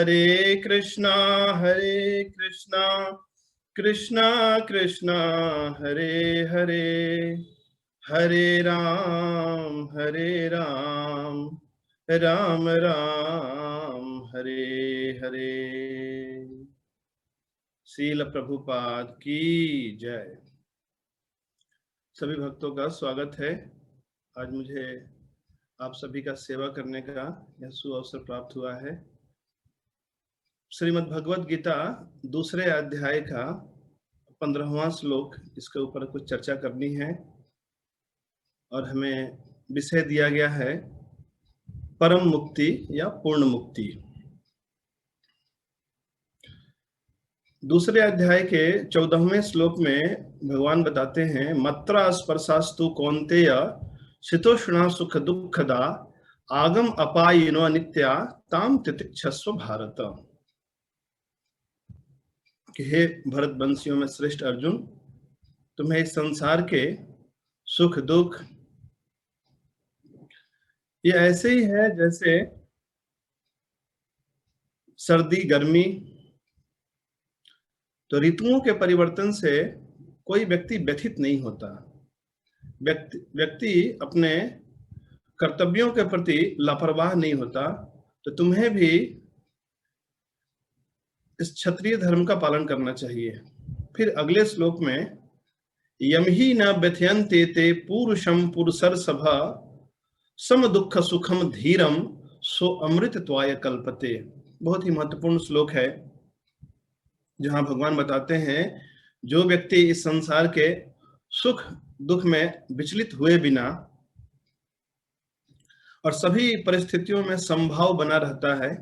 हरे कृष्णा कृष्णा कृष्णा हरे हरे, हरे राम राम राम हरे हरे। श्रील प्रभुपाद की जय। सभी भक्तों का स्वागत है। आज मुझे आप सभी का सेवा करने का यह सुअवसर प्राप्त हुआ है। श्रीमद् भगवद गीता दूसरे अध्याय का 15वां श्लोक, इसके ऊपर कुछ चर्चा करनी है और हमें विषय दिया गया है परम मुक्ति या पूर्ण मुक्ति। दूसरे अध्याय के 14वें श्लोक में भगवान बताते हैं, मत्रा स्पर्शास्तु कौन्तेय शीतोष्णा सुख दुखदा आगम अपायिनो अनित्या ताम तितिक्षस्व भारत। कि हे भरत वंशियों में श्रेष्ठ अर्जुन, तुम्हें इस संसार के सुख दुख ये ऐसे ही है जैसे सर्दी गर्मी। तो ऋतुओं के परिवर्तन से कोई व्यक्ति व्यथित नहीं होता। व्यक्ति अपने कर्तव्यों के प्रति लापरवाह नहीं होता। तो तुम्हें भी इस क्षत्रिय धर्म का पालन करना चाहिए। फिर अगले श्लोक में, यम ही न व्यथयन्ते ते पूरुषम पुरुषर सभा सम दुख सुखम धीरम सो अमृत त्वाय कल्पते। बहुत ही महत्वपूर्ण श्लोक है, जहां भगवान बताते हैं जो व्यक्ति इस संसार के सुख दुख में विचलित हुए बिना और सभी परिस्थितियों में समभाव बना रहता है,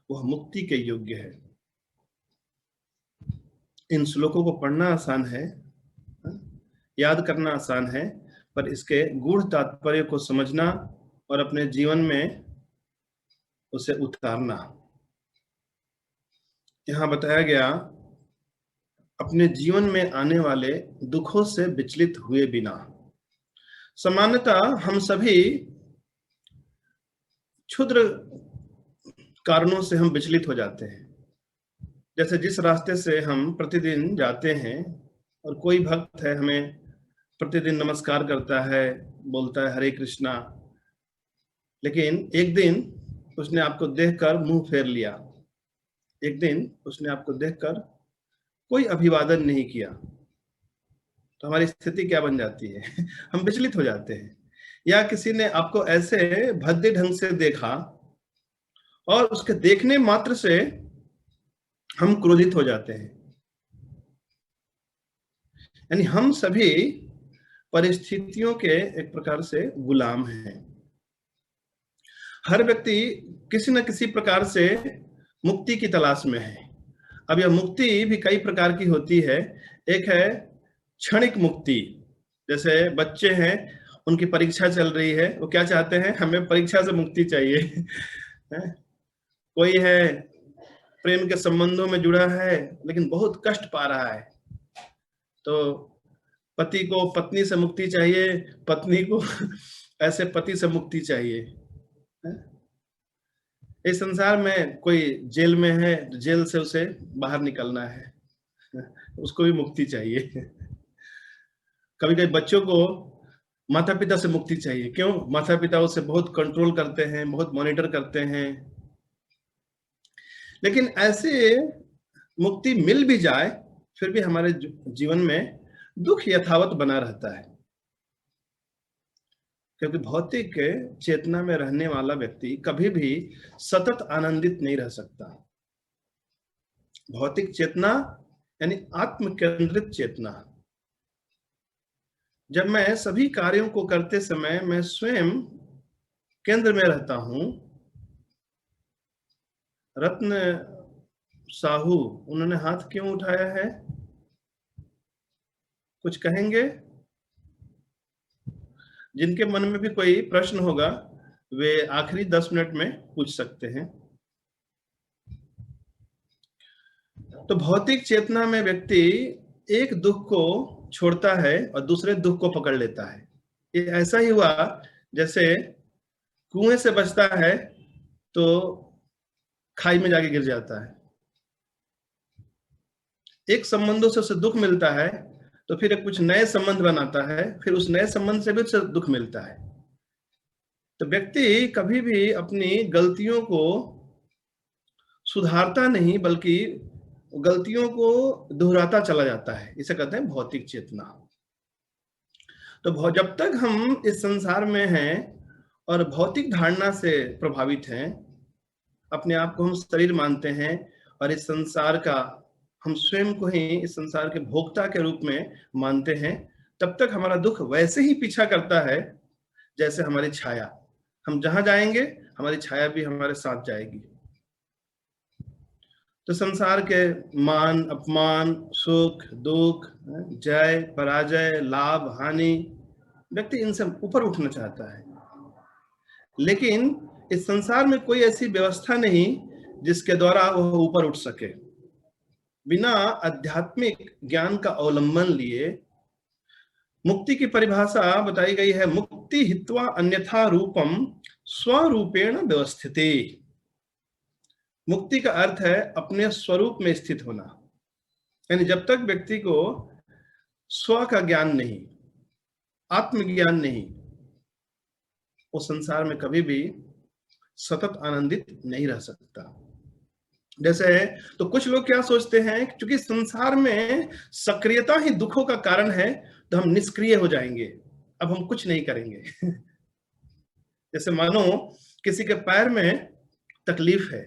वह मुक्ति के योग्य है। इन श्लोकों को पढ़ना आसान है, याद करना आसान है, पर इसके गूढ़ तात्पर्य को समझना और अपने जीवन में उसे उतारना। यहां बताया गया, अपने जीवन में आने वाले दुखों से विचलित हुए बिना। सामान्यतः हम सभी क्षुद्र कारणों से हम विचलित हो जाते हैं। जैसे जिस रास्ते से हम प्रतिदिन जाते हैं और कोई भक्त है, हमें प्रतिदिन नमस्कार करता है, बोलता है हरे कृष्णा, लेकिन एक दिन उसने आपको देखकर मुंह फेर लिया, एक दिन उसने आपको देखकर कोई अभिवादन नहीं किया, तो हमारी स्थिति क्या बन जाती है? हम विचलित हो जाते हैं। या किसी ने आपको ऐसे भद्दे ढंग से देखा और उसके देखने मात्र से हम क्रोधित हो जाते हैं। यानी हम सभी परिस्थितियों के एक प्रकार से गुलाम हैं। हर व्यक्ति किसी न किसी प्रकार से मुक्ति की तलाश में है। अब यह मुक्ति भी कई प्रकार की होती है। एक है क्षणिक मुक्ति, जैसे बच्चे हैं, उनकी परीक्षा चल रही है, वो क्या चाहते हैं? हमें परीक्षा से मुक्ति चाहिए। कोई है प्रेम के संबंधों में जुड़ा है लेकिन बहुत कष्ट पा रहा है, तो पति को पत्नी से मुक्ति चाहिए, पत्नी को ऐसे पति से मुक्ति चाहिए। इस संसार में कोई जेल में है, जेल से उसे बाहर निकलना है, उसको भी मुक्ति चाहिए। कभी कभी बच्चों को माता पिता से मुक्ति चाहिए। क्यों? माता पिता उसे बहुत कंट्रोल करते हैं, बहुत मॉनिटर करते हैं। लेकिन ऐसे मुक्ति मिल भी जाए, फिर भी हमारे जीवन में दुख यथावत बना रहता है, क्योंकि भौतिक चेतना में रहने वाला व्यक्ति कभी भी सतत आनंदित नहीं रह सकता। भौतिक चेतना यानी आत्म केंद्रित चेतना। जब मैं सभी कार्यों को करते समय मैं स्वयं केंद्र में रहता हूं। रत्न साहू, उन्होंने हाथ क्यों उठाया है? कुछ कहेंगे? जिनके मन में भी कोई प्रश्न होगा वे आखिरी 10 मिनट में पूछ सकते हैं। तो भौतिक चेतना में व्यक्ति एक दुख को छोड़ता है और दूसरे दुख को पकड़ लेता है। ये ऐसा ही हुआ जैसे कुएं से बचता है तो खाई में जाके गिर जाता है। एक संबंधों से उसे दुख मिलता है, तो फिर एक कुछ नए संबंध बनाता है, फिर उस नए संबंध से भी उसे दुख मिलता है। तो व्यक्ति कभी भी अपनी गलतियों को सुधारता नहीं, बल्कि गलतियों को दोहराता चला जाता है। इसे कहते हैं भौतिक चेतना। तो जब तक हम इस संसार में हैं और भौतिक धारणा से प्रभावित हैं, अपने आप को हम शरीर मानते हैं और इस संसार का, हम स्वयं को ही इस संसार के भोक्ता के रूप में मानते हैं, तब तक हमारा दुख वैसे ही पीछा करता है जैसे हमारी छाया। हम जहां जाएंगे हमारी छाया भी हमारे साथ जाएगी। तो संसार के मान अपमान, सुख दुख, जय पराजय, लाभ हानि, व्यक्ति इनसे ऊपर उठना चाहता है। लेकिन इस संसार में कोई ऐसी व्यवस्था नहीं जिसके द्वारा वह ऊपर उठ सके। बिना आध्यात्मिक ज्ञान का अवलंबन लिए मुक्ति की परिभाषा बताई गई है, मुक्ति हित्वा अन्यथा रूपम स्वरूपेण व्यवस्थिति। मुक्ति का अर्थ है अपने स्वरूप में स्थित होना। यानी जब तक व्यक्ति को स्व का ज्ञान नहीं, आत्मज्ञान नहीं, वो संसार में कभी भी सतत आनंदित नहीं रह सकता। जैसे तो कुछ लोग क्या सोचते हैं, क्योंकि संसार में सक्रियता ही दुखों का कारण है, तो हम निष्क्रिय हो जाएंगे, अब हम कुछ नहीं करेंगे। जैसे मानो किसी के पैर में तकलीफ है,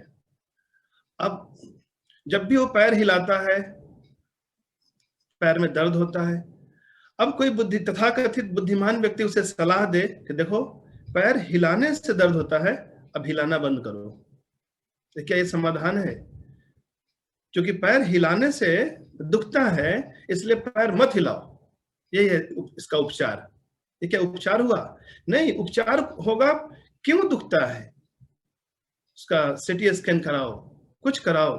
अब जब भी वो पैर हिलाता है पैर में दर्द होता है। अब कोई तथाकथित बुद्धिमान व्यक्ति उसे सलाह दे कि देखो पैर हिलाने से दर्द होता है, अब हिलाना बंद करो, तो क्या ये समाधान है? क्योंकि पैर हिलाने से दुखता है इसलिए पैर मत हिलाओ, ये है इसका उपचार। ये क्या उपचार हुआ? नहीं, उपचार होगा क्यों दुखता है, उसका सीटी स्कैन कराओ, कुछ कराओ,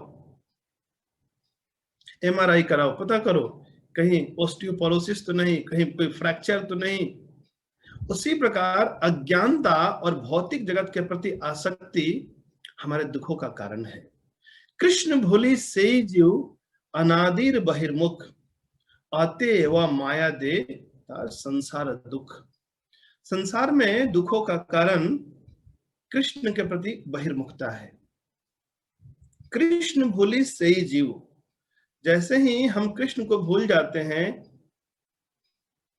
एमआरआई कराओ, पता करो कहीं ऑस्टियोपोरोसिस तो नहीं, कहीं कोई फ्रैक्चर तो नहीं। उसी प्रकार अज्ञानता और भौतिक जगत के प्रति आसक्ति हमारे दुखों का कारण है। कृष्ण भूलि से जीव अनादिर बहिर्मुख, आते व माया दे तार संसार दुख। संसार में दुखों का कारण कृष्ण के प्रति बहिर्मुखता है। कृष्ण भूलि से जीव, जैसे ही हम कृष्ण को भूल जाते हैं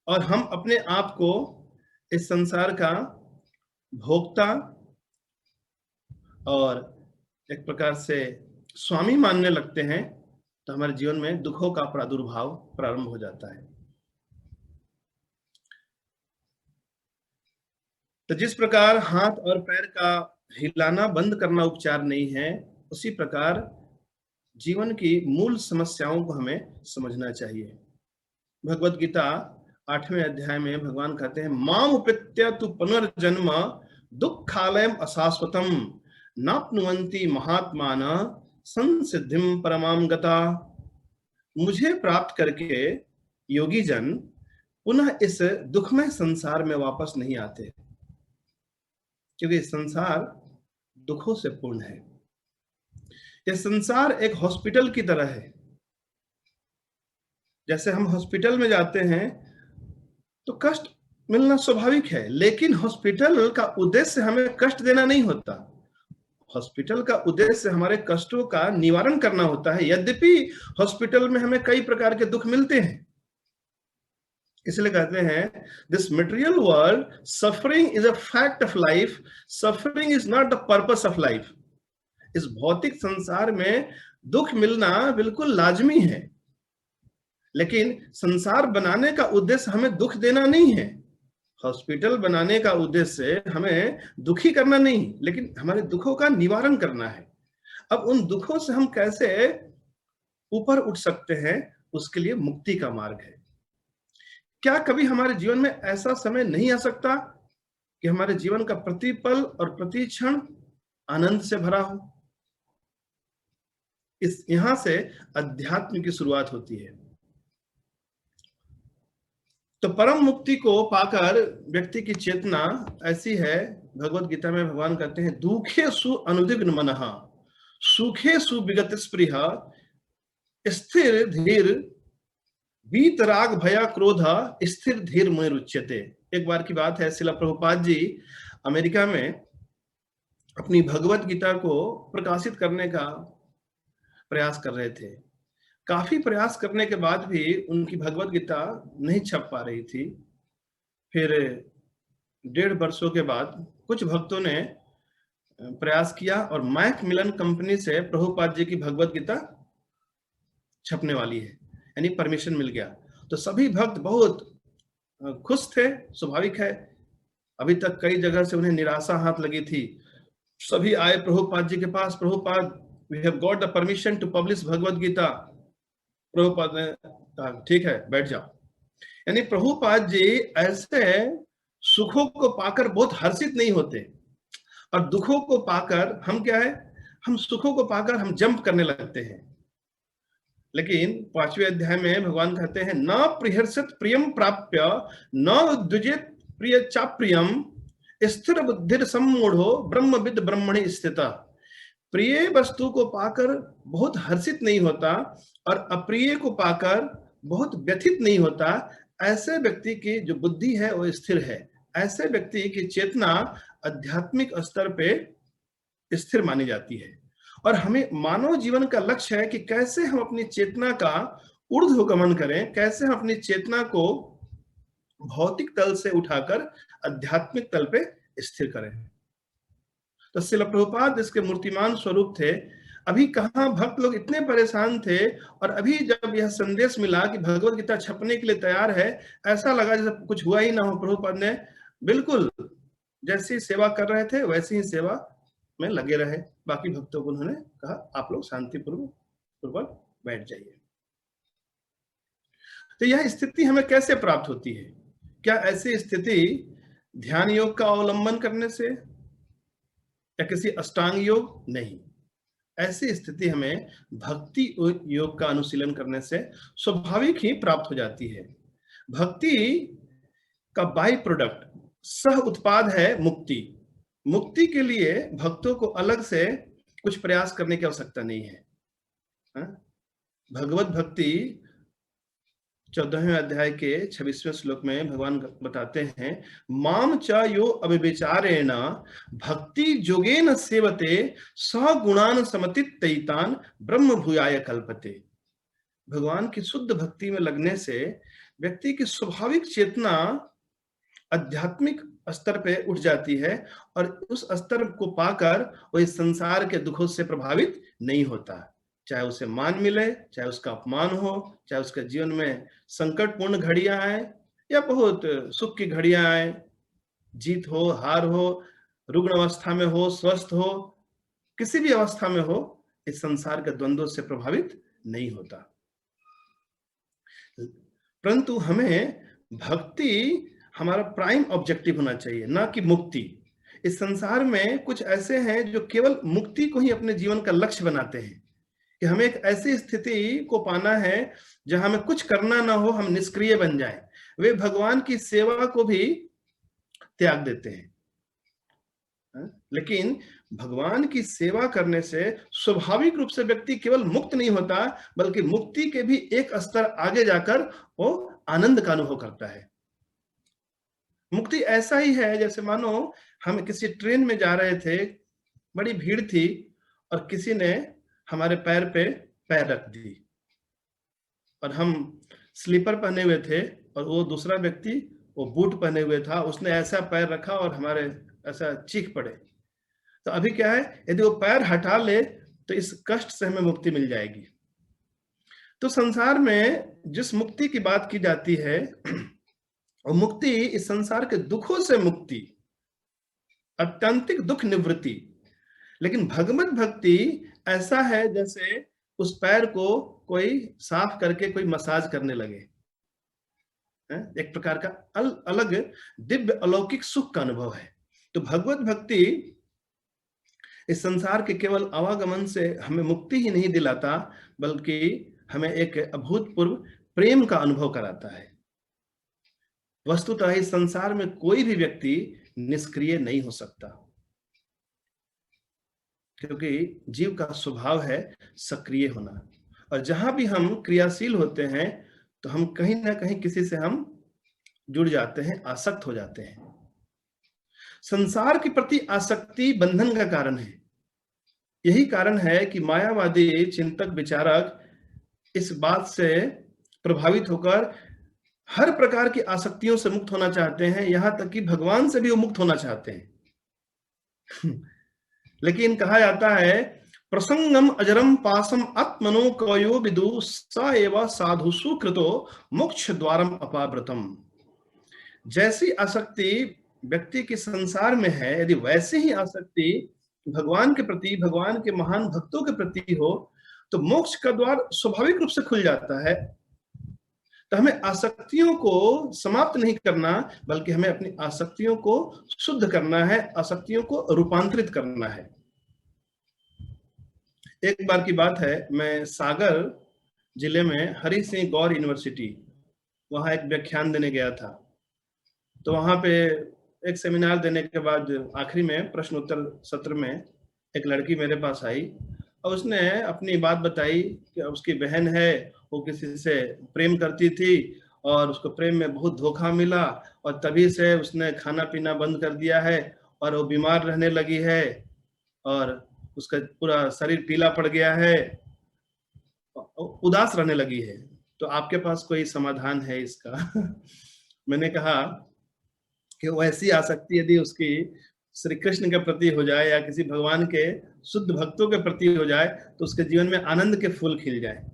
और हम अपने आप को इस संसार का भोक्ता और एक प्रकार से स्वामी मानने लगते हैं, तो हमारे जीवन में दुखों का प्रादुर्भाव प्रारंभ हो जाता है। तो जिस प्रकार हाथ और पैर का हिलाना बंद करना उपचार नहीं है, उसी प्रकार जीवन की मूल समस्याओं को हमें समझना चाहिए। भगवत गीता 8वें अध्याय में भगवान कहते हैं, माम उपेत्य तु पुनर्जन्म दुःखालयम अशाश्वतम नाप्नुवन्ति महात्मान संसिद्धिम परमाम गता। मुझे प्राप्त करके योगी जन पुनः इस दुखमय संसार में वापस नहीं आते, क्योंकि संसार दुखों से पूर्ण है। यह संसार एक हॉस्पिटल की तरह है। जैसे हम हॉस्पिटल में जाते हैं तो कष्ट मिलना स्वाभाविक है, लेकिन हॉस्पिटल का उद्देश्य हमें कष्ट देना नहीं होता। हॉस्पिटल का उद्देश्य हमारे कष्टों का निवारण करना होता है। यद्यपि हॉस्पिटल में हमें कई प्रकार के दुख मिलते हैं, इसलिए कहते हैं this material world suffering is a fact of life, suffering is not the purpose of life. इस भौतिक संसार में दुख मिलना बिल्कुल लाजमी है, लेकिन संसार बनाने का उद्देश्य हमें दुख देना नहीं है। हॉस्पिटल बनाने का उद्देश्य हमें दुखी करना नहीं, लेकिन हमारे दुखों का निवारण करना है। अब उन दुखों से हम कैसे ऊपर उठ सकते हैं, उसके लिए मुक्ति का मार्ग है। क्या कभी हमारे जीवन में ऐसा समय नहीं आ सकता कि हमारे जीवन का प्रति पल और प्रति क्षण आनंद से भरा हो? यहां से अध्यात्म की शुरुआत होती है। तो परम मुक्ति को पाकर व्यक्ति की चेतना ऐसी है, भगवत गीता में भगवान कहते हैं, दुखे सु अनुदिग्न मनः सुखे सुविगत स्पृह स्थिर धीर वीतराग भया क्रोध स्थिर धीर मुनि रुच्यते। एक बार की बात है, श्रील प्रभुपाद जी अमेरिका में अपनी भगवत गीता को प्रकाशित करने का प्रयास कर रहे थे। काफी प्रयास करने के बाद भी उनकी भगवत गीता नहीं छप पा रही थी। फिर 1.5 वर्षों के बाद कुछ भक्तों ने प्रयास किया और मैकमिलन कंपनी से प्रभुपाद जी की भगवत गीता छपने वाली है, यानी परमिशन मिल गया। तो सभी भक्त बहुत खुश थे, स्वाभाविक है। अभी तक कई जगह से उन्हें निराशा हाथ लगी थी। सभी आए प्रभुपाद जी के पास, Prabhupada we have got the permission to publish Bhagavad Gita. Prabhupada ने कहा ठीक है बैठ जाओ। यानी प्रभुपाद जी ऐसे सुखों को पाकर बहुत हर्षित नहीं होते, और दुखों को पाकर हम क्या है, हम सुखों को पाकर हम जंप करने लगते हैं। लेकिन 5वें अध्याय में भगवान कहते हैं न प्रिहर्षत प्रियम प्राप्य न उद्विजित प्रिय चाप्रियम स्थिर बुद्धिर सम्मूढ़ो ब्रह्मविद ब्रह्मणि स्थिता। प्रिय वस्तु को पाकर बहुत हर्षित नहीं होता और अप्रिय को पाकर बहुत व्यथित नहीं होता। ऐसे व्यक्ति की जो बुद्धि है वो स्थिर है। ऐसे व्यक्ति की चेतना आध्यात्मिक स्तर पे स्थिर मानी जाती है। और हमें मानव जीवन का लक्ष्य है कि कैसे हम अपनी चेतना का ऊर्ध्वगमन करें, कैसे हम अपनी चेतना को भौतिक तल से उठाकर आध्यात्मिक तल पे स्थिर करें। तो श्रील प्रभुपाद इसके मूर्तिमान स्वरूप थे। अभी कहाँ भक्त लोग इतने परेशान थे, और अभी जब यह संदेश मिला कि भगवत गीता छपने के लिए तैयार है, ऐसा लगा जैसे कुछ हुआ ही ना हो। प्रभुपाद ने बिल्कुल जैसी सेवा कर रहे थे वैसी ही सेवा में लगे रहे। बाकी भक्तों को उन्होंने कहा आप लोग शांतिपूर्वक बैठ जाइए। तो यह स्थिति हमें कैसे प्राप्त होती है? क्या ऐसी स्थिति ध्यान योग का अवलंबन करने से या किसी अष्टांग योग? नहीं, ऐसी स्थिति हमें भक्ति योग का अनुशीलन करने से स्वाभाविक ही प्राप्त हो जाती है। भक्ति का बाई प्रोडक्ट सह उत्पाद है मुक्ति। मुक्ति के लिए भक्तों को अलग से कुछ प्रयास करने की आवश्यकता नहीं है। भगवत भक्ति 14वें अध्याय के 26वें श्लोक में भगवान बताते हैं माम च यो अविचारेण भक्ति जोगेन सेवते सगुणान समतित्तैतान ब्रह्म भूयाय कल्पते। भगवान की शुद्ध भक्ति में लगने से व्यक्ति की स्वाभाविक चेतना आध्यात्मिक स्तर पे उठ जाती है, और उस स्तर को पाकर वो इस संसार के दुखों से प्रभावित नहीं होता। चाहे उसे मान मिले, चाहे उसका अपमान हो, चाहे उसके जीवन में संकटपूर्ण घड़ियां आए या बहुत सुख की घड़ियां आए, जीत हो हार हो, रुग्ण अवस्था में हो स्वस्थ हो, किसी भी अवस्था में हो, इस संसार के द्वंद्वों से प्रभावित नहीं होता। परंतु हमें भक्ति हमारा प्राइम ऑब्जेक्टिव होना चाहिए, ना कि मुक्ति। इस संसार में कुछ ऐसे हैं जो केवल मुक्ति को ही अपने जीवन का लक्ष्य बनाते हैं कि हमें एक ऐसी स्थिति को पाना है जहां हमें कुछ करना ना हो, हम निष्क्रिय बन जाएं। वे भगवान की सेवा को भी त्याग देते हैं। लेकिन भगवान की सेवा करने से स्वाभाविक रूप से व्यक्ति केवल मुक्त नहीं होता, बल्कि मुक्ति के भी एक स्तर आगे जाकर वो आनंद का अनुभव करता है। मुक्ति ऐसा ही है जैसे मानो हम किसी ट्रेन में जा रहे थे, बड़ी भीड़ थी और किसी ने हमारे पैर पे पैर रख दी, और हम स्लीपर पहने हुए थे और वो दूसरा व्यक्ति वो बूट पहने हुए था, उसने ऐसा पैर रखा और हमारे ऐसा चीख पड़े। तो अभी क्या है, यदि वो पैर हटा ले तो इस कष्ट से हमें मुक्ति मिल जाएगी। तो संसार में जिस मुक्ति की बात की जाती है और मुक्ति इस संसार के दुखों से मुक्ति, अत्यंतिक दुख निवृत्ति। लेकिन भगवत भक्ति ऐसा है जैसे उस पैर को कोई साफ करके कोई मसाज करने लगे। एक प्रकार का अलग दिव्य अलौकिक सुख का अनुभव है। तो भगवत भक्ति इस संसार के केवल आवागमन से हमें मुक्ति ही नहीं दिलाता, बल्कि हमें एक अभूतपूर्व प्रेम का अनुभव कराता है। वस्तुतः इस संसार में कोई भी व्यक्ति निष्क्रिय नहीं हो सकता, क्योंकि जीव का स्वभाव है सक्रिय होना, और जहां भी हम क्रियाशील होते हैं तो हम कहीं ना कहीं किसी से हम जुड़ जाते हैं, आसक्त हो जाते हैं। संसार के प्रति आसक्ति बंधन का कारण है। यही कारण है कि मायावादी चिंतक विचारक इस बात से प्रभावित होकर हर प्रकार की आसक्तियों से मुक्त होना चाहते हैं, यहां तक कि भगवान से भी वो मुक्त होना चाहते हैं। लेकिन कहा जाता है, प्रसंगम अजरम पासम आत्मनो कयो विदु स एव साधुसु कृतो मोक्ष द्वारम अपावृतम। जैसी आसक्ति व्यक्ति के संसार में है, यदि वैसे ही आसक्ति भगवान के प्रति, भगवान के महान भक्तों के प्रति हो, तो मोक्ष का द्वार स्वाभाविक रूप से खुल जाता है। तो हमें आसक्तियों को समाप्त नहीं करना, बल्कि हमें अपनी आसक्तियों को शुद्ध करना है, आसक्तियों को रूपांतरित करना है। एक बार की बात है, मैं सागर जिले में हरि सिंह गौर यूनिवर्सिटी, वहां एक व्याख्यान देने गया था। तो वहां पे एक सेमिनार देने के बाद आखिरी में प्रश्नोत्तर सत्र में एक लड़की मेरे पास आई और उसने अपनी बात बताई कि उसकी बहन है, वो किसी से प्रेम करती थी और उसको प्रेम में बहुत धोखा मिला और तभी से उसने खाना पीना बंद कर दिया है और वो बीमार रहने लगी है और उसका पूरा शरीर पीला पड़ गया है, उदास रहने लगी है। तो आपके पास कोई समाधान है इसका? मैंने कहा कि वैसी आसक्ति यदि उसकी श्री कृष्ण के प्रति हो जाए या किसी भगवान के शुद्ध भक्तों के प्रति हो जाए तो उसके जीवन में आनंद के फूल खिल जाए।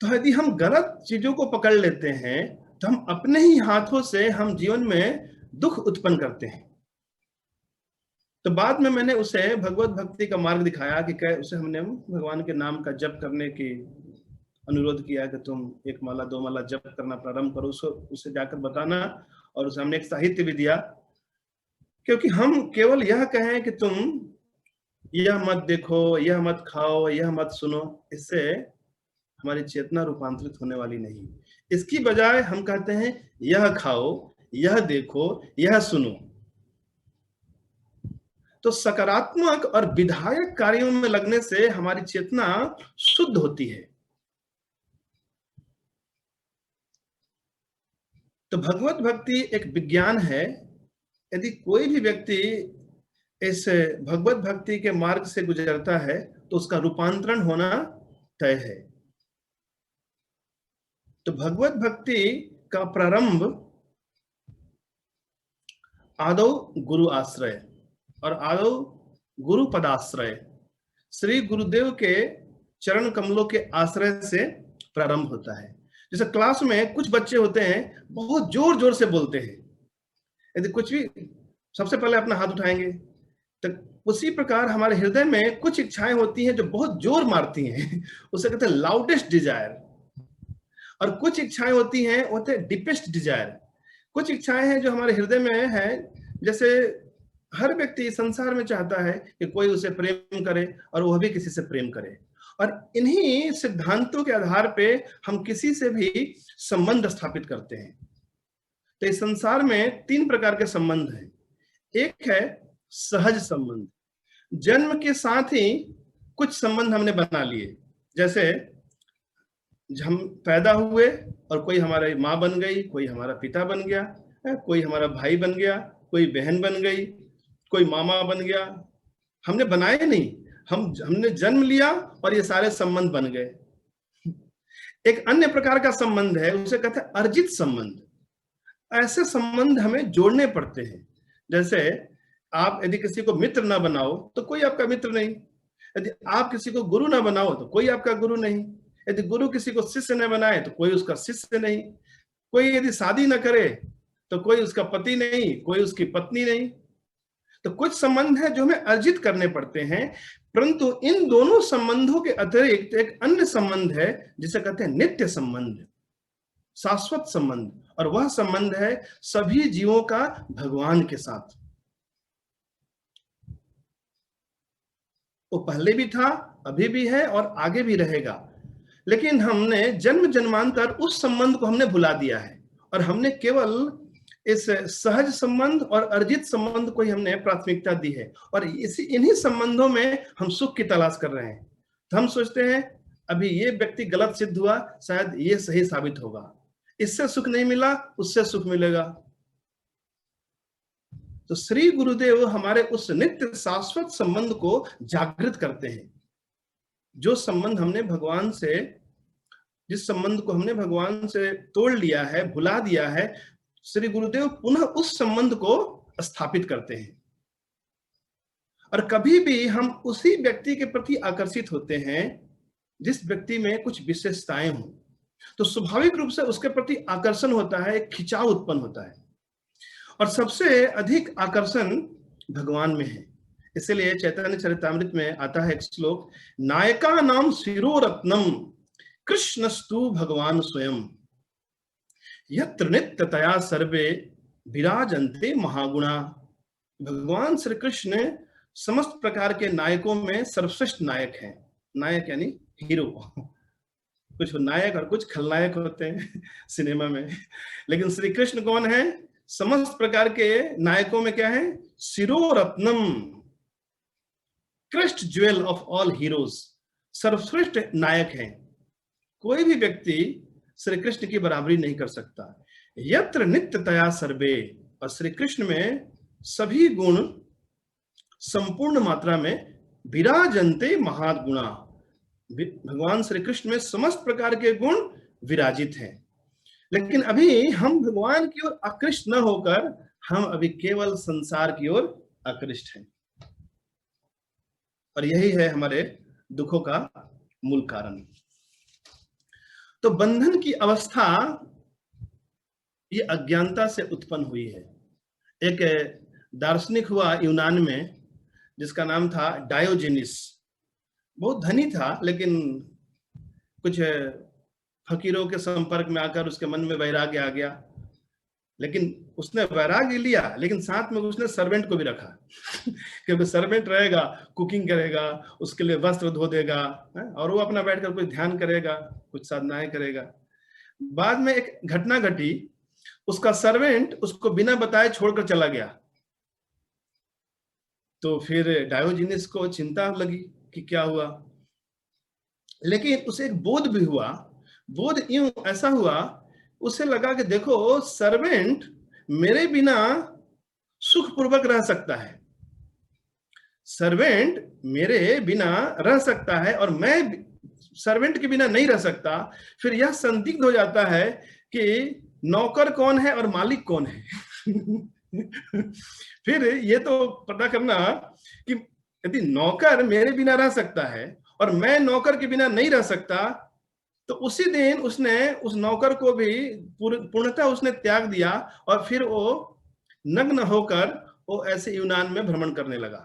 तो यदि हम गलत चीजों को पकड़ लेते हैं तो हम अपने ही हाथों से हम जीवन में दुख उत्पन्न करते हैं। तो बाद में मैंने उसे भगवत भक्ति का मार्ग दिखाया कि उसे हमने भगवान के नाम का जप करने की अनुरोध किया कि तुम 1 माला 2 माला जप करना प्रारंभ करो, उसे जाकर बताना, और उसे हमने एक साहित्य भी दिया। क्योंकि हम केवल यह कहें कि तुम यह मत देखो, यह मत खाओ, यह मत सुनो, इससे हमारी चेतना रूपांतरित होने वाली नहीं। इसकी बजाय हम कहते हैं यह खाओ, यह देखो, यह सुनो। तो सकारात्मक और विधायक कार्यों में लगने से हमारी चेतना शुद्ध होती है। तो भगवत भक्ति एक विज्ञान है। यदि कोई भी व्यक्ति इस भगवत भक्ति के मार्ग से गुजरता है तो उसका रूपांतरण होना तय है। तो भगवत भक्ति का प्रारंभ आदौ गुरु आश्रय और आदौ गुरु पदाश्रय, श्री गुरुदेव के चरण कमलों के आश्रय से प्रारंभ होता है। जैसे क्लास में कुछ बच्चे होते हैं बहुत जोर जोर से बोलते हैं, यदि कुछ भी सबसे पहले अपना हाथ उठाएंगे, तो उसी प्रकार हमारे हृदय में कुछ इच्छाएं होती हैं जो बहुत जोर मारती हैं, उसे कहते हैं लाउडेस्ट डिजायर। और कुछ इच्छाएं होती हैं होते हैं डीपेस्ट डिजायर। कुछ इच्छाएं हैं जो हमारे हृदय में है, जैसे हर व्यक्ति संसार में चाहता है कि कोई उसे प्रेम करे और वह भी किसी से प्रेम करे, और इन्हीं सिद्धांतों के आधार पे हम किसी से भी संबंध स्थापित करते हैं। तो इस संसार में 3 प्रकार के संबंध हैं। एक है सहज संबंध, जन्म के साथ ही कुछ संबंध हमने बना लिए, जैसे हम पैदा हुए और कोई हमारी माँ बन गई, कोई हमारा पिता बन गया, कोई हमारा भाई बन गया, कोई बहन बन गई, कोई मामा बन गया। हमने बनाए नहीं, हमने जन्म लिया और ये सारे संबंध बन गए। एक अन्य प्रकार का संबंध है, उसे कहते हैं अर्जित संबंध। ऐसे संबंध हमें जोड़ने पड़ते हैं। जैसे आप यदि किसी को मित्र ना बनाओ तो कोई आपका मित्र नहीं, यदि आप किसी को गुरु ना बनाओ तो कोई आपका गुरु नहीं, यदि गुरु किसी को शिष्य न बनाए तो कोई उसका शिष्य नहीं, कोई यदि शादी न करे तो कोई उसका पति नहीं, कोई उसकी पत्नी नहीं। तो कुछ संबंध है जो हमें अर्जित करने पड़ते हैं, परंतु इन दोनों संबंधों के अतिरिक्त एक अन्य संबंध है जिसे कहते हैं नित्य संबंध, शाश्वत संबंध, और वह संबंध है सभी जीवों का भगवान के साथ। वो पहले भी था, अभी भी है और आगे भी रहेगा, लेकिन हमने जन्म जन्मांतर उस संबंध को हमने भुला दिया है और हमने केवल इस सहज संबंध और अर्जित संबंध को ही हमने प्राथमिकता दी है, और इन्हीं संबंधों में हम सुख की तलाश कर रहे हैं। तो हम सोचते हैं अभी ये व्यक्ति गलत सिद्ध हुआ, शायद ये सही साबित होगा, इससे सुख नहीं मिला, उससे सुख मिलेगा। तो श्री गुरुदेव हमारे उस नित्य शाश्वत संबंध को जागृत करते हैं। जो संबंध हमने भगवान से, जिस संबंध को हमने भगवान से तोड़ लिया है, भुला दिया है, श्री गुरुदेव पुनः उस संबंध को स्थापित करते हैं। और कभी भी हम उसी व्यक्ति के प्रति आकर्षित होते हैं जिस व्यक्ति में कुछ विशेषताएं हों, तो स्वाभाविक रूप से उसके प्रति आकर्षण होता है, एक खिंचाव उत्पन्न होता है, और सबसे अधिक आकर्षण भगवान में है। इसलिए चैतन्य चरितामृत में आता है एक श्लोक, नायका नाम शिरोरत्नम कृष्णस्तु भगवान स्वयं यत्र नित्यतया सर्वे विराजन्ते महागुणा। भगवान श्री कृष्ण समस्त प्रकार के नायकों में सर्वश्रेष्ठ नायक हैं। नायक यानी हीरो। कुछ नायक और कुछ खलनायक होते हैं सिनेमा में, लेकिन श्री कृष्ण कौन है? समस्त प्रकार के नायकों में क्या है? शिरोरत्नम, crest jewel of all heroes, सर्वश्रेष्ठ नायक हैं। कोई भी व्यक्ति श्री कृष्ण की बराबरी नहीं कर सकता। यत्र नित्यतया सर्वे, और श्री कृष्ण में सभी गुण संपूर्ण मात्रा में विराजन्ते महागुणा, भगवान श्री कृष्ण में समस्त प्रकार के गुण विराजित हैं। लेकिन अभी हम भगवान की ओर आकृष्ट न होकर हम अभी केवल संसार की ओर आकृष्ट हैं, और यही है हमारे दुखों का मूल कारण। तो बंधन की अवस्था ये अज्ञानता से उत्पन्न हुई है। एक दार्शनिक हुआ यूनान में जिसका नाम था डायोजेनिस। बहुत धनी था, लेकिन कुछ फकीरों के संपर्क में आकर उसके मन में वैराग्य आ गया। लेकिन उसने वैराग्य लिया, लेकिन साथ में उसने सर्वेंट को भी रखा क्योंकि सर्वेंट रहेगा, कुकिंग करेगा, उसके लिए वस्त्र धो देगा, और वो अपना बैठकर कुछ ध्यान करेगा, कुछ साधनाएं करेगा। बाद में एक घटना घटी, उसका सर्वेंट उसको बिना बताए छोड़कर चला गया। तो फिर डायोजेनिस को चिंता लगी कि क्या हुआ, लेकिन उसे एक बोध भी हुआ। बोध यूं ऐसा हुआ, उसे लगा कि देखो, सर्वेंट मेरे बिना सुखपूर्वक रह सकता है, सर्वेंट मेरे बिना रह सकता है और मैं सर्वेंट के बिना नहीं रह सकता। फिर यह संदिग्ध हो जाता है कि नौकर कौन है और मालिक कौन है फिर ये तो पता करना कि यदि नौकर मेरे बिना रह सकता है और मैं नौकर के बिना नहीं रह सकता, तो उसी दिन उसने उस नौकर को भी पूर्णतः उसने त्याग दिया, और फिर वो नग्न होकर वो ऐसे यूनान में भ्रमण करने लगा,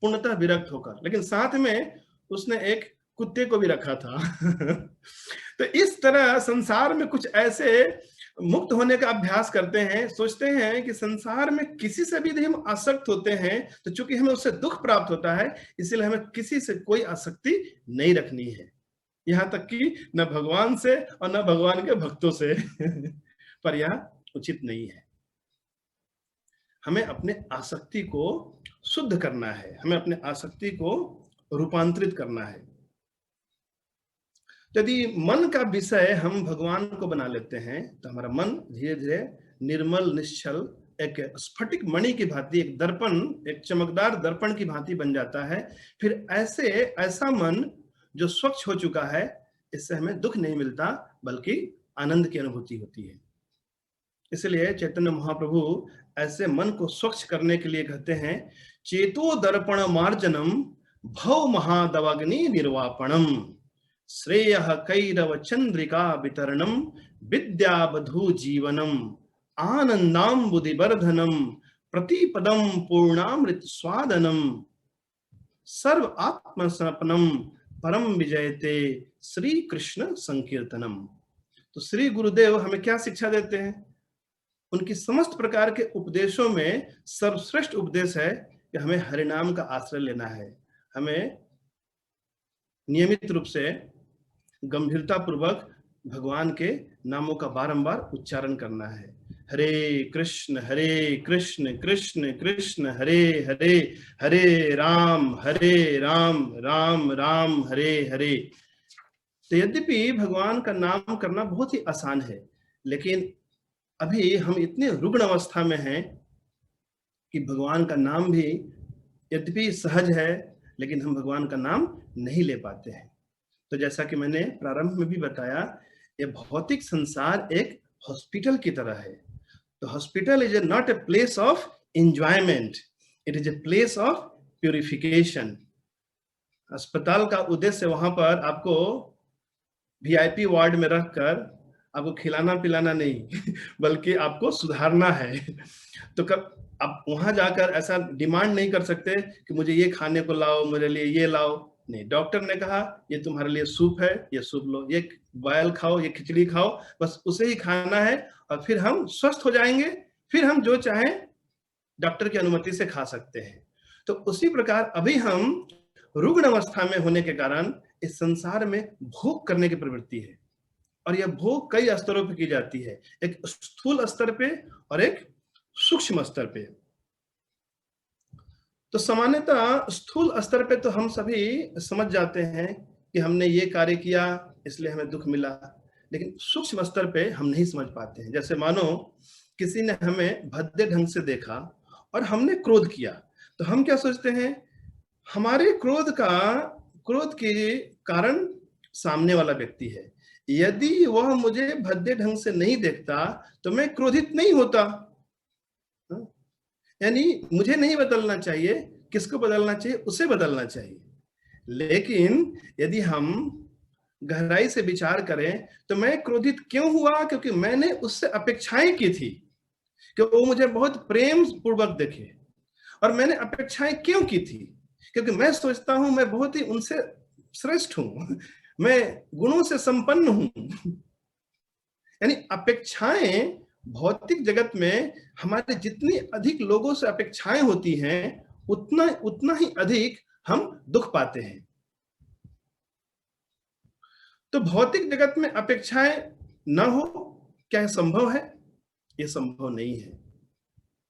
पूर्णतः विरक्त होकर। लेकिन साथ में उसने एक कुत्ते को भी रखा था तो इस तरह संसार में कुछ ऐसे मुक्त होने का अभ्यास करते हैं, सोचते हैं कि संसार में किसी से भी हम आसक्त होते हैं तो चूंकि हमें उससे दुख प्राप्त होता है, इसलिए हमें किसी से कोई आसक्ति नहीं रखनी है, यहां तक कि न भगवान से और न भगवान के भक्तों से पर यह उचित नहीं है। हमें अपने आसक्ति को शुद्ध करना है, हमें अपने आसक्ति को रूपांतरित करना है। यदि मन का विषय हम भगवान को बना लेते हैं तो हमारा मन धीरे धीरे निर्मल, निश्चल, एक स्फटिक मणि की भांति, एक दर्पण, एक चमकदार दर्पण की भांति बन जाता है। फिर ऐसा मन जो स्वच्छ हो चुका है, इससे हमें दुख नहीं मिलता बल्कि आनंद की अनुभूति होती है। इसलिए चैतन्य महाप्रभु ऐसे मन को स्वच्छ करने के लिए कहते हैं, चेतो दर्पण मार्जनम भव महादवाग्नि निर्वापणम श्रेय कैरव चंद्रिका वितरणम विद्यावधू जीवनम आनंदाम्बुदिवर्धनम प्रतिपदम पूर्णामृत स्वादनम सर्व आत्मसमर्पणम परम विजयते श्री कृष्ण संकीर्तनम। तो श्री गुरुदेव हमें क्या शिक्षा देते हैं? उनकी समस्त प्रकार के उपदेशों में सर्वश्रेष्ठ उपदेश है कि हमें हरिनाम का आश्रय लेना है, हमें नियमित रूप से गंभीरता पूर्वक भगवान के नामों का बारंबार उच्चारण करना है, हरे कृष्ण कृष्ण कृष्ण हरे हरे, हरे राम राम राम हरे हरे। तो यद्यपि भगवान का नाम करना बहुत ही आसान है, लेकिन अभी हम इतने रुग्ण अवस्था में हैं कि भगवान का नाम भी यद्यपि सहज है, लेकिन हम भगवान का नाम नहीं ले पाते हैं। तो जैसा कि मैंने प्रारंभ में भी बताया, ये भौतिक संसार एक हॉस्पिटल की तरह है। तो hospital is not a place of enjoyment, it is a place of purification. अस्पताल का उद्देश्य वहां पर आपको वीआईपी वार्ड में रखकर आपको खिलाना पिलाना नहीं बल्कि आपको सुधारना है। तो कब आप वहां जाकर ऐसा डिमांड नहीं कर सकते कि मुझे ये खाने को लाओ, मेरे लिए ये लाओ। नहीं, डॉक्टर ने कहा ये तुम्हारे लिए सूप है, ये सूप लो, ये बॉयल खाओ, ये खिचड़ी खाओ, बस उसे ही खाना है और फिर हम स्वस्थ हो जाएंगे, फिर हम जो चाहें डॉक्टर की अनुमति से खा सकते हैं। तो उसी प्रकार अभी हम रुग्ण अवस्था में होने के कारण इस संसार में भोग करने की प्रवृत्ति है, और यह भोग कई स्तरों पर की जाती है, एक स्थूल स्तर पे और एक सूक्ष्म स्तर पे। तो सामान्यतः स्थूल स्तर पे तो हम सभी समझ जाते हैं कि हमने ये कार्य किया इसलिए हमें दुख मिला, लेकिन सूक्ष्म स्तर पे हम नहीं समझ पाते हैं। जैसे मानो किसी ने हमें भद्दे ढंग से देखा और हमने क्रोध किया, तो हम क्या सोचते हैं, हमारे क्रोध के कारण सामने वाला व्यक्ति है, यदि वह मुझे भद्दे ढंग से नहीं देखता तो मैं क्रोधित नहीं होता। यानी मुझे नहीं बदलना चाहिए, किसको बदलना चाहिए, उसे बदलना चाहिए। लेकिन यदि हम गहराई से विचार करें तो मैं क्रोधित क्यों हुआ, क्योंकि मैंने उससे अपेक्षाएं की थी कि वो मुझे बहुत प्रेम पूर्वक देखे। और मैंने अपेक्षाएं क्यों की थी, क्योंकि मैं सोचता हूं मैं बहुत ही उनसे श्रेष्ठ हूं, मैं गुणों से संपन्न हूं। यानी अपेक्षाएं भौतिक जगत में हमारे जितनी अधिक लोगों से अपेक्षाएं होती हैं, उतना ही अधिक हम दुख पाते हैं। तो भौतिक जगत में अपेक्षाएं न हो, क्या संभव है? यह संभव नहीं है।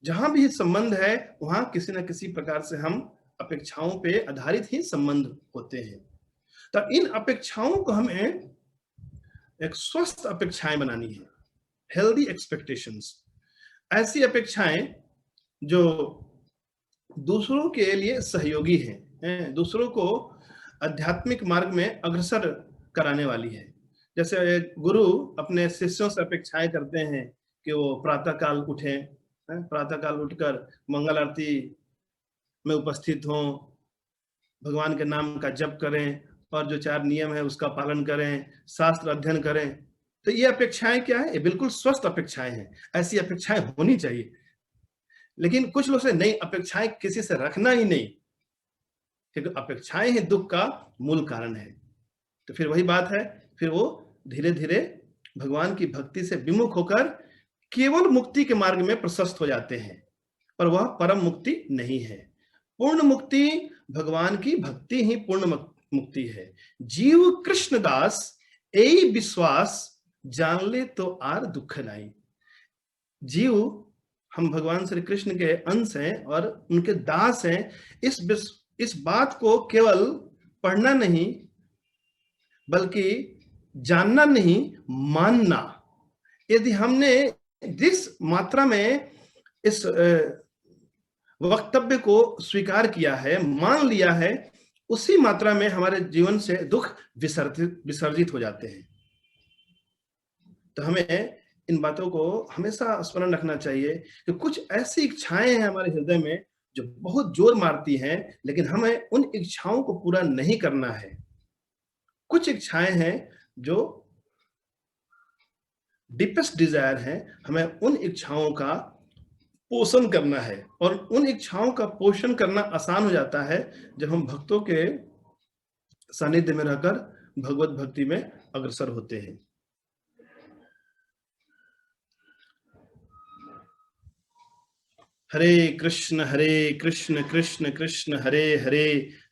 जहां भी संबंध है वहां किसी न किसी प्रकार से हम अपेक्षाओं पे आधारित ही संबंध होते हैं। तो इन अपेक्षाओं को हमें एक स्वस्थ अपेक्षाएं बनानी है, हेल्दी एक्सपेक्टेशंस। ऐसी अपेक्षाएं जो दूसरों के लिए सहयोगी हैं, दूसरों को आध्यात्मिक मार्ग में अग्रसर कराने वाली है। जैसे गुरु अपने शिष्यों से अपेक्षाएं करते हैं कि वो प्रातःकाल उठें, प्रातःकाल उठकर मंगल आरती में उपस्थित हों, भगवान के नाम का जप करें और जो 4 नियम है उसका पालन करें, शास्त्र अध्ययन करें। तो ये अपेक्षाएं क्या है? ये बिल्कुल स्वस्थ अपेक्षाएं हैं, ऐसी अपेक्षाएं होनी चाहिए। लेकिन कुछ लोग से नहीं, अपेक्षाएं किसी से रखना ही नहीं, क्योंकि अपेक्षाएं ही दुख का मूल कारण है। तो फिर वही बात है, फिर वो धीरे धीरे भगवान की भक्ति से विमुख होकर केवल मुक्ति के मार्ग में प्रशस्त हो जाते हैं, पर वह परम मुक्ति नहीं है। पूर्ण मुक्ति भगवान की भक्ति ही पूर्ण मुक्ति है। जीव कृष्णदास यही विश्वास जान ले तो आर दुख नाई। जीव, हम भगवान श्री कृष्ण के अंश हैं और उनके दास हैं, इस बात को केवल पढ़ना नहीं बल्कि जानना नहीं, मानना। यदि हमने जिस मात्रा में इस वक्तव्य को स्वीकार किया है, मान लिया है, उसी मात्रा में हमारे जीवन से दुख विसर्जित हो जाते हैं। तो हमें इन बातों को हमेशा स्मरण रखना चाहिए कि कुछ ऐसी इच्छाएं हैं हमारे हृदय में जो बहुत जोर मारती हैं, लेकिन हमें उन इच्छाओं को पूरा नहीं करना है। कुछ इच्छाएं हैं जो डीपेस्ट डिजायर है, हमें उन इच्छाओं का पोषण करना है। और उन इच्छाओं का पोषण करना आसान हो जाता है जब हम भक्तों के सानिध्य में रहकर भगवत भक्ति में अग्रसर होते हैं। हरे कृष्ण कृष्ण कृष्ण हरे हरे,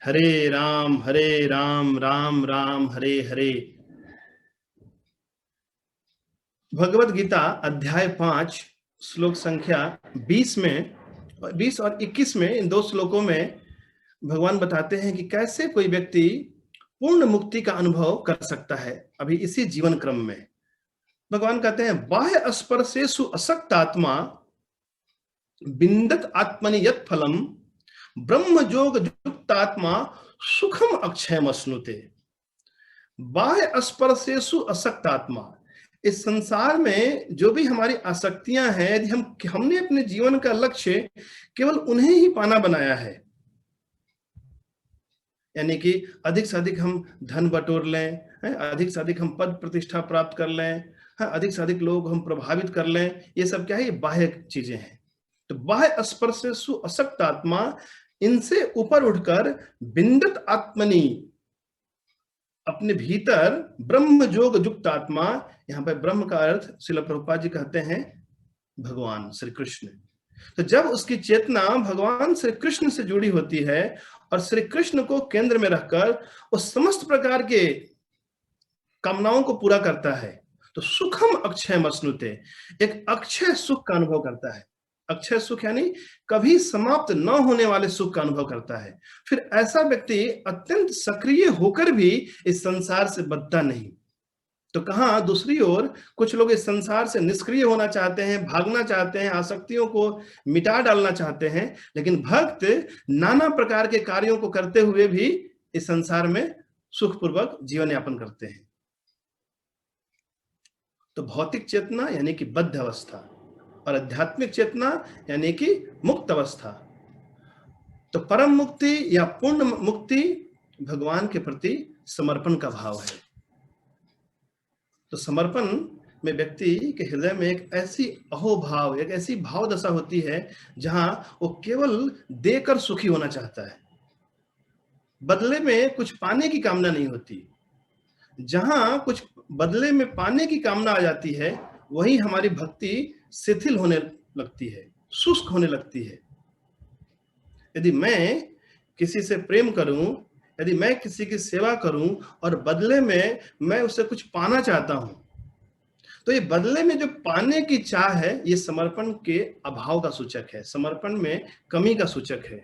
हरे राम राम राम हरे हरे। भगवत गीता अध्याय 5 श्लोक संख्या 20 में, 20 और 21 में, इन दो श्लोकों में भगवान बताते हैं कि कैसे कोई व्यक्ति पूर्ण मुक्ति का अनुभव कर सकता है अभी इसी जीवन क्रम में। भगवान कहते हैं, बाह्य स्पर्शेषु असक्त आत्मा विन्दत आत्मनि यत् फलम ब्रह्म जोग युक्त आत्मा सुखम अक्षयम अश्नुते। बाह्य स्पर्शेषु असक्त आत्मा, इस संसार में जो भी हमारी आसक्तियां हैं, यदि हमने अपने जीवन का लक्ष्य केवल उन्हें ही पाना बनाया है, यानी कि अधिक से अधिक हम धन बटोर लें, अधिक से अधिक हम पद प्रतिष्ठा प्राप्त कर लें, अधिक से अधिक लोग हम प्रभावित कर लें, ये सब क्या है? ये बाह्य चीजें हैं। तो बाह्य स्पर्शेषु असक्त आत्मा, इनसे ऊपर उठकर विन्दत आत्मनि, अपने भीतर ब्रह्म जोग युक्त आत्मा, यहां पर ब्रह्म का अर्थ श्रील प्रभुपाद जी कहते हैं भगवान श्री कृष्ण। तो जब उसकी चेतना भगवान श्री कृष्ण से जुड़ी होती है और श्री कृष्ण को केंद्र में रखकर वो समस्त प्रकार के कामनाओं को पूरा करता है, तो सुखम अक्षयम अश्नुते, एक अक्षय सुख का अनुभव करता है। अक्षय सुख यानी कभी समाप्त न होने वाले सुख का अनुभव करता है। फिर ऐसा व्यक्ति अत्यंत सक्रिय होकर भी इस संसार से बदता नहीं। तो कहां दूसरी ओर कुछ लोग इस संसार से निष्क्रिय होना चाहते हैं, भागना चाहते हैं, आसक्तियों को मिटा डालना चाहते हैं, लेकिन भक्त नाना प्रकार के कार्यों को करते हुए भी इस संसार में सुखपूर्वक जीवन यापन करते हैं। तो भौतिक चेतना यानी कि बद्ध अवस्था और आध्यात्मिक चेतना यानी कि मुक्त अवस्था। तो परम मुक्ति या पूर्ण मुक्ति भगवान के प्रति समर्पण का भाव है। तो समर्पण में व्यक्ति के हृदय में एक ऐसी अहोभाव, एक ऐसी भाव दशा होती है जहां वो केवल देकर सुखी होना चाहता है, बदले में कुछ पाने की कामना नहीं होती। जहां कुछ बदले में पाने की कामना आ जाती है, वही हमारी भक्ति शिथिल होने लगती है, शुष्क होने लगती है। यदि मैं किसी से प्रेम करूं, यदि मैं किसी की सेवा करूं और बदले में मैं उससे कुछ पाना चाहता हूं, तो ये बदले में जो पाने की चाह है, ये समर्पण के अभाव का सूचक है, समर्पण में कमी का सूचक है।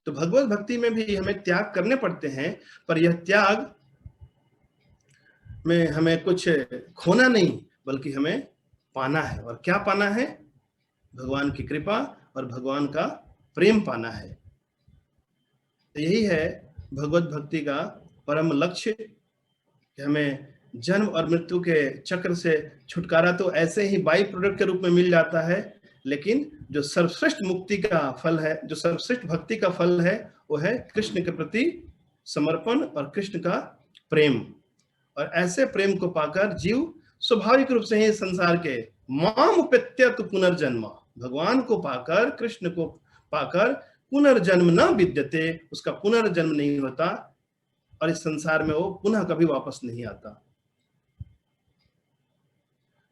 तो भगवत भक्ति में भी हमें त्याग करने पड़ते हैं, पर यह त्याग में हमें कुछ खोना नहीं, बल्कि हमें पाना है। और क्या पाना है? भगवान की कृपा और भगवान का प्रेम पाना है। तो यही है भगवत भक्ति का परम लक्ष्य कि हमें जन्म और मृत्यु के चक्र से छुटकारा तो ऐसे ही बाई प्रोडक्ट के रूप में मिल जाता है, लेकिन जो सर्वश्रेष्ठ मुक्ति का फल है, जो सर्वश्रेष्ठ भक्ति का फल है, वो है कृष्ण के प्रति समर्पण और कृष्ण का प्रेम। और ऐसे प्रेम को पाकर जीव स्वाभाविक रूप से ही संसार के माम उपेत्यत पुनर्जन्म, भगवान को पाकर, कृष्ण को पाकर पुनर्जन्म न विद्यते, उसका पुनर्जन्म नहीं होता और इस संसार में वो पुनः कभी वापस नहीं आता।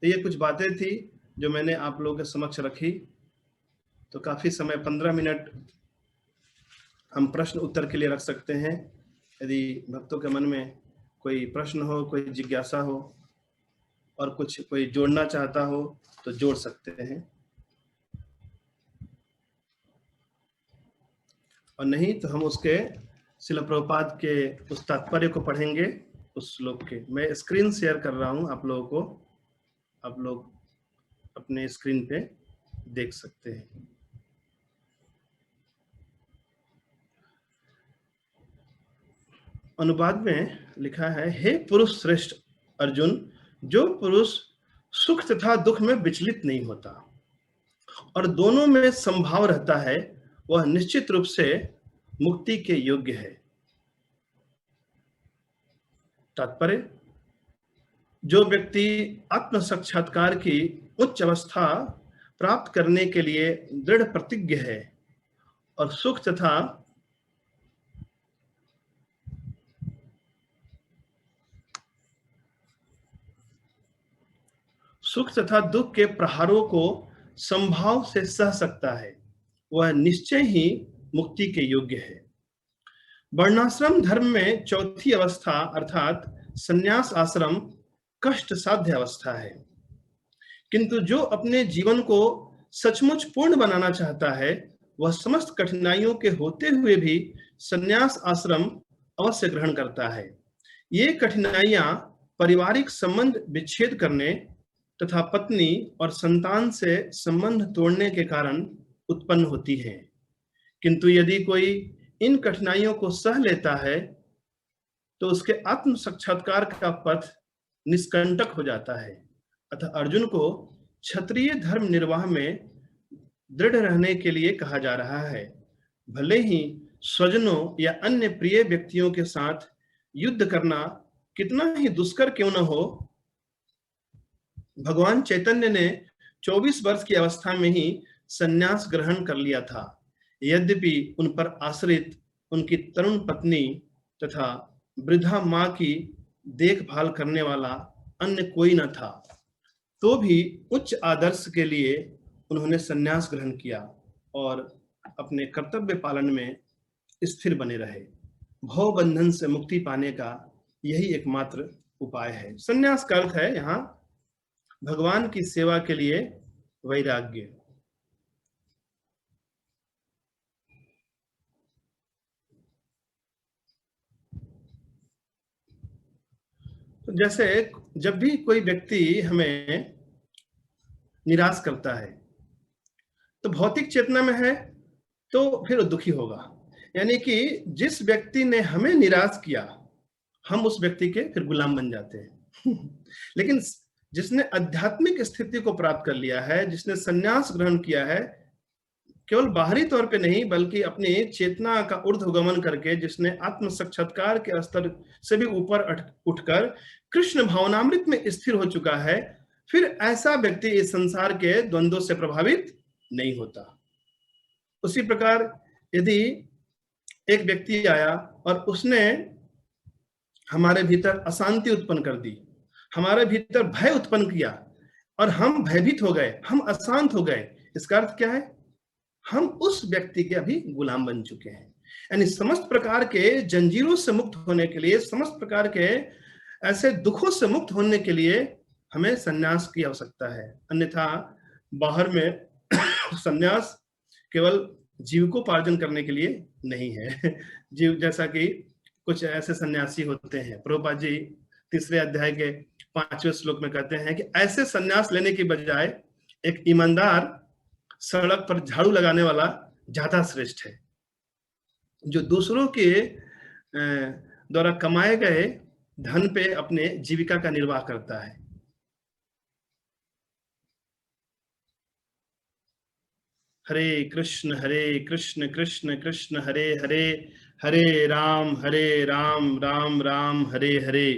तो ये कुछ बातें थी जो मैंने आप लोगों के समक्ष रखी। तो काफी समय 15 मिनट हम प्रश्न उत्तर के लिए रख सकते हैं। यदि भक्तों के मन में कोई प्रश्न हो, कोई जिज्ञासा हो और कुछ कोई जोड़ना चाहता हो तो जोड़ सकते हैं, और नहीं तो हम उसके श्रील प्रभुपाद के उस तात्पर्य को पढ़ेंगे, उस श्लोक के। मैं स्क्रीन शेयर कर रहा हूं आप लोगों को, आप लोग अपने स्क्रीन पे देख सकते हैं। अनुवाद में लिखा है, हे पुरुष श्रेष्ठ अर्जुन, जो पुरुष सुख तथा दुख में विचलित नहीं होता और दोनों में संभाव रहता है, वह निश्चित रूप से मुक्ति के योग्य है। तात्पर्य, जो व्यक्ति आत्म साक्षात्कार की उच्च अवस्था प्राप्त करने के लिए दृढ़ प्रतिज्ञ है और सुख तथा दुख के प्रहारों को संभाव से सह सकता है, वह निश्चय ही मुक्ति के योग्य है। वर्णाश्रम धर्म में चौथी अवस्था अर्थात संन्यास आश्रम कष्ट साध्य अवस्था है, किंतु जो अपने जीवन को सचमुच पूर्ण बनाना चाहता है, वह समस्त कठिनाइयों के होते हुए भी संन्यास आश्रम अवश्य ग्रहण करता है। ये कठिनाइयां पारिवारिक संबंध विच्छेद करने तथा पत्नी और संतान से संबंध तोड़ने के कारण उत्पन्न होती हैं। किंतु यदि कोई इन कठिनाइयों को सह लेता है, तो उसके आत्म साक्षात्कार का पथ निष्कंटक हो जाता है। अतः अर्जुन को क्षत्रिय धर्म निर्वाह में दृढ़ रहने के लिए कहा जा रहा है। भले ही स्वजनों या अन्य प्रिय व्यक्तियों के साथ युद्ध करना कितना ही दुष्कर क्यों न हो, भगवान चैतन्य ने 24 वर्ष की अवस्था में ही संन्यास ग्रहण कर लिया था। यद्यपि उन पर आश्रित उनकी तरुण पत्नी तथा वृद्धा मां की देखभाल करने वाला अन्य कोई न था, तो भी उच्च आदर्श के लिए उन्होंने संन्यास ग्रहण किया और अपने कर्तव्य पालन में स्थिर बने रहे। भव बंधन से मुक्ति पाने का यही एकमात्र उपाय है। संन्यास का अर्थ है यहाँ भगवान की सेवा के लिए वैराग्य। तो जैसे जब भी कोई व्यक्ति हमें निराश करता है, तो भौतिक चेतना में है तो फिर दुखी होगा। यानी कि जिस व्यक्ति ने हमें निराश किया, हम उस व्यक्ति के फिर गुलाम बन जाते हैं। लेकिन जिसने आध्यात्मिक स्थिति को प्राप्त कर लिया है, जिसने संन्यास ग्रहण किया है, केवल बाहरी तौर पे नहीं बल्कि अपनी चेतना का ऊर्ध्वगमन करके, जिसने आत्म साक्षात्कार के स्तर से भी ऊपर उठकर कृष्ण भावनामृत में स्थिर हो चुका है, फिर ऐसा व्यक्ति इस संसार के द्वंद्वों से प्रभावित नहीं होता। उसी प्रकार यदि एक व्यक्ति आया और उसने हमारे भीतर अशांति उत्पन्न कर दी, हमारे भीतर भय उत्पन्न किया और हम भयभीत हो गए, हम अशांत हो गए, इसका अर्थ क्या है? हम उस व्यक्ति के अभी गुलाम बन चुके हैं। यानी समस्त प्रकार के जंजीरों से मुक्त होने के लिए, समस्त प्रकार के ऐसे दुखों से मुक्त होने के लिए हमें संन्यास की आवश्यकता है। अन्यथा बाहर में संन्यास केवल जीविकोपार्जन करने के लिए नहीं है। जीव जैसा कि कुछ ऐसे सन्यासी होते हैं, प्रभुपाद जी 3 अध्याय के 5वें श्लोक में कहते हैं कि ऐसे संन्यास लेने की बजाय एक ईमानदार सड़क पर झाड़ू लगाने वाला ज्यादा श्रेष्ठ है, जो दूसरों के द्वारा कमाए गए धन पे अपने जीविका का निर्वाह करता है। हरे कृष्ण कृष्ण कृष्ण हरे हरे, हरे राम राम राम हरे हरे।